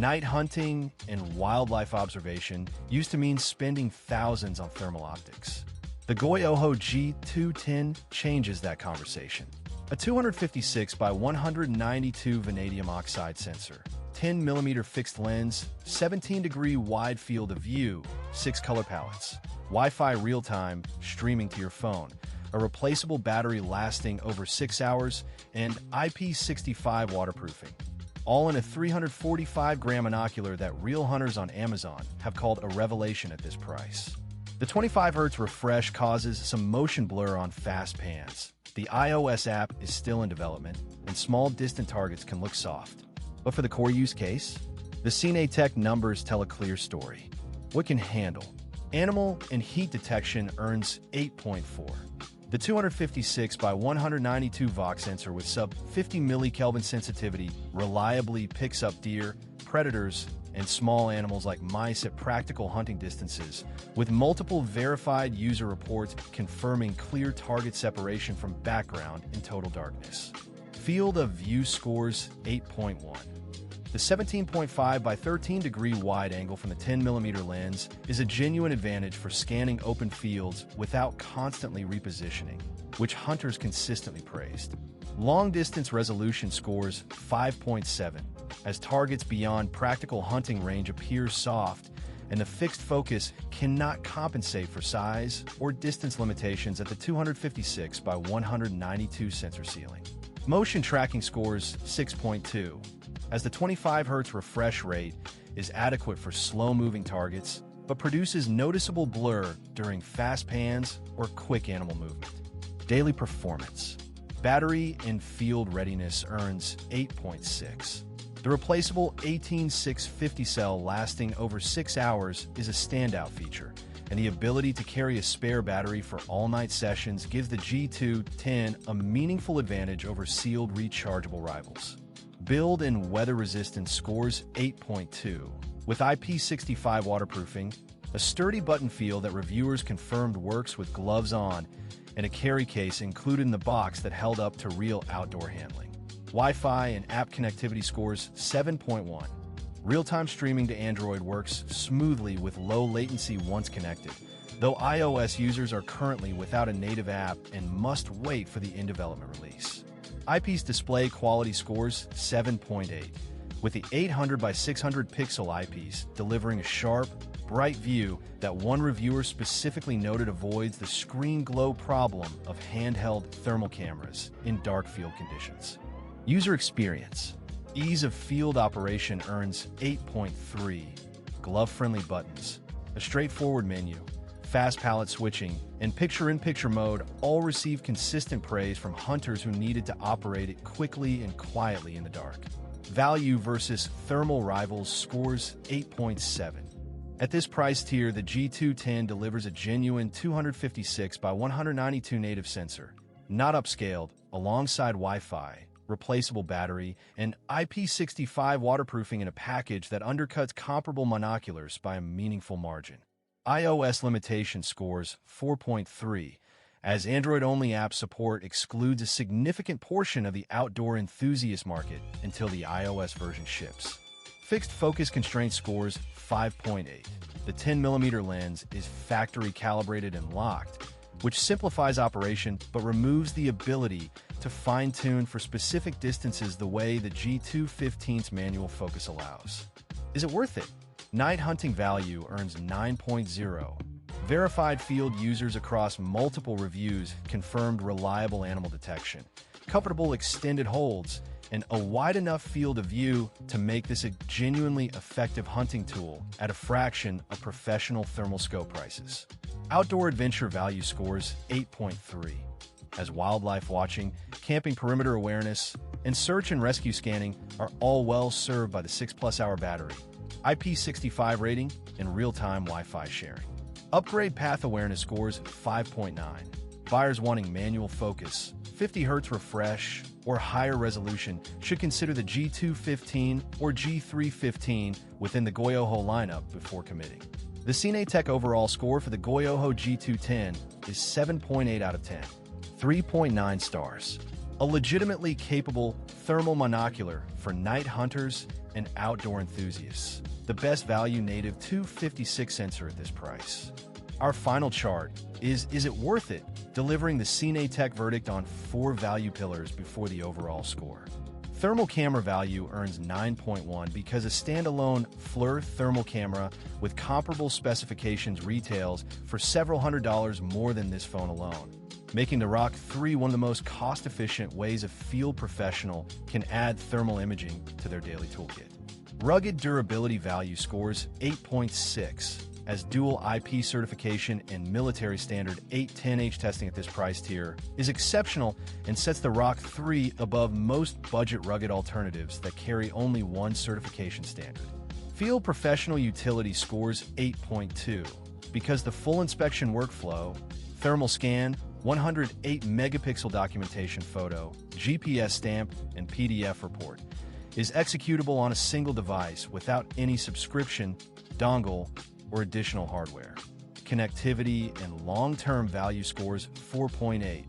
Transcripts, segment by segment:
Night hunting and wildlife observation used to mean spending thousands on thermal optics. The GOYOJO G210 changes that conversation. A 256 by 192 vanadium oxide sensor, 10mm fixed lens, 17-degree wide field of view, 6 color palettes, Wi-Fi real-time streaming to your phone, a replaceable battery lasting over 6 hours, and IP65 waterproofing. All in a 345-gram monocular that real hunters on Amazon have called a revelation at this price. The 25 Hz refresh causes some motion blur on fast pans. The iOS app is still in development, and small distant targets can look soft. But for the core use case, the CineTech numbers tell a clear story. What can handle? Animal and heat detection earns 8.4. The 256 by 192 Vox sensor with sub 50 millikelvin sensitivity reliably picks up deer, predators, and small animals like mice at practical hunting distances, with multiple verified user reports confirming clear target separation from background in total darkness. Field of view scores 8.1. The 17.5 by 13-degree wide angle from the 10mm lens is a genuine advantage for scanning open fields without constantly repositioning, which hunters consistently praised. Long-distance resolution scores 5.7, as targets beyond practical hunting range appear soft, and the fixed focus cannot compensate for size or distance limitations at the 256 by 192 sensor ceiling. Motion tracking scores 6.2, as the 25 Hz refresh rate is adequate for slow-moving targets, but produces noticeable blur during fast pans or quick animal movement. Daily performance. Battery and field readiness earns 8.6. The replaceable 18650 cell lasting over 6 hours is a standout feature, and the ability to carry a spare battery for all-night sessions gives the G210 a meaningful advantage over sealed rechargeable rivals. Build and weather resistance scores 8.2. With IP65 waterproofing, a sturdy button feel that reviewers confirmed works with gloves on, and a carry case included in the box that held up to real outdoor handling. Wi-Fi and app connectivity scores 7.1. Real-time streaming to Android works smoothly with low latency once connected, though iOS users are currently without a native app and must wait for the in-development release. IP's display quality scores 7.8, with the 800 by 600 pixel eyepiece delivering a sharp, bright view that one reviewer specifically noted avoids the screen glow problem of handheld thermal cameras in dark field conditions. User experience. Ease of field operation earns 8.3. Glove-friendly buttons, a straightforward menu, fast palette switching, and picture-in-picture mode all receive consistent praise from hunters who needed to operate it quickly and quietly in the dark. Value versus thermal rivals scores 8.7. At this price tier, the G210 delivers a genuine 256 by 192 native sensor, not upscaled, alongside Wi-Fi, replaceable battery, and IP65 waterproofing in a package that undercuts comparable monoculars by a meaningful margin. iOS limitation scores 4.3, as Android-only app support excludes a significant portion of the outdoor enthusiast market until the iOS version ships. Fixed focus constraint scores 5.8. The 10mm lens is factory calibrated and locked, which simplifies operation but removes the ability to fine-tune for specific distances the way the G215's manual focus allows. Is it worth it? Night hunting value earns 9.0. Verified field users across multiple reviews confirmed reliable animal detection, comfortable extended holds, and a wide enough field of view to make this a genuinely effective hunting tool at a fraction of professional thermal scope prices. Outdoor adventure value scores 8.3, as wildlife watching, camping perimeter awareness, and search and rescue scanning are all well served by the 6+ hour battery, IP65 rating, and real-time Wi-Fi sharing. Upgrade path awareness scores 5.9. Buyers wanting manual focus, 50 Hz refresh, or higher resolution should consider the G215 or G315 within the GOYOJO lineup before committing. The CineTech overall score for the GOYOJO G210 is 7.8 out of 10, 3.9 stars. a legitimately capable thermal monocular for night hunters and outdoor enthusiasts. The best value native 256 sensor at this price. Our final chart is it worth it? Delivering the CineTech verdict on 4 value pillars before the overall score. Thermal camera value earns 9.1 because a standalone FLIR thermal camera with comparable specifications retails for several $100s more than this phone alone, making the Rock 3 one of the most cost-efficient ways a field professional can add thermal imaging to their daily toolkit. Rugged durability value scores 8.6, as dual IP certification and military standard 810H testing at this price tier is exceptional and sets the Rock 3 above most budget rugged alternatives that carry only one certification standard. Field professional utility scores 8.2, because the full inspection workflow, thermal scan, 108 megapixel documentation photo, GPS stamp, and PDF report is executable on a single device without any subscription, dongle, or additional hardware. Connectivity and long-term value scores 4.8,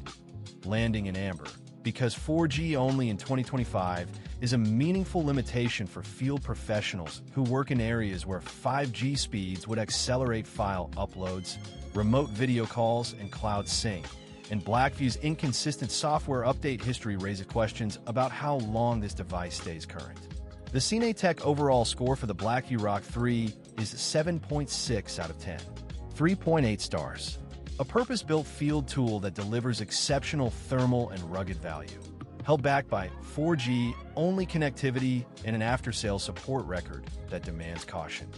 landing in amber, because 4G only in 2025 is a meaningful limitation for field professionals who work in areas where 5G speeds would accelerate file uploads, remote video calls, and cloud sync. And Blackview's inconsistent software update history raises questions about how long this device stays current. The CineTech overall score for the Blackview Rock 3 is 7.6 out of 10, 3.8 stars. A purpose-built field tool that delivers exceptional thermal and rugged value, held back by 4G only connectivity and an after-sales support record that demands caution.